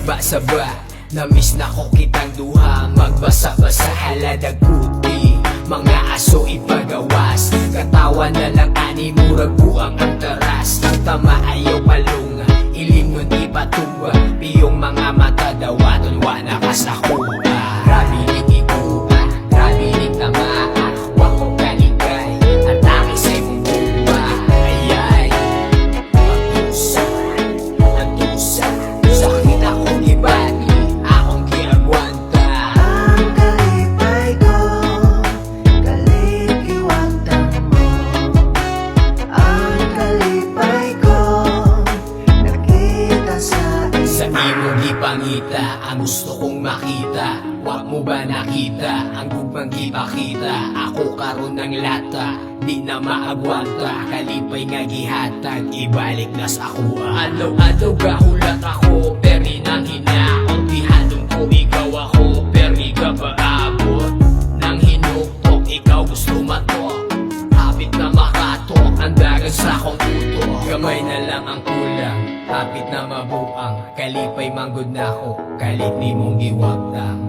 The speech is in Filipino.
saba-saba, namiss na ko kitang duha. Magbasa-basa haladag puti, mga aso ipagawas. Katawan na lang ani murag buang ang taras. Tama ayaw palunga, ilingon ipatumba. Piyong mga mata dawaton wa nakasakuha. Grabe ning ikuha, grabe ning tamaa. Wako kaligay, atake sa imong buwa. Ayay, antusa, sakit akong ibani, akong giagwanta. Ang kalipay ko, galit iwagtang mo. Ang kalipay ko, nakita Sa imong gipangita, ang gusto kong makita. Wag mo ba nakita, ang gugmang gipakita. Ako karon ng lata, di na maagwanta. Kalipay nga gihatag, ibalik na sa ako. Adlaw-adlaw gahulat ako, peri nang hinaon. Tihanong ko ikaw ako, peri ka paabot. Nang hinuktok, ikaw gusto matok. Hapit na makatok, ang dagat sa akong puto. Gamay na lang ang kulang, hapit na mabuang. Kalipay manggod na ako, kalit ni mong giwagtang.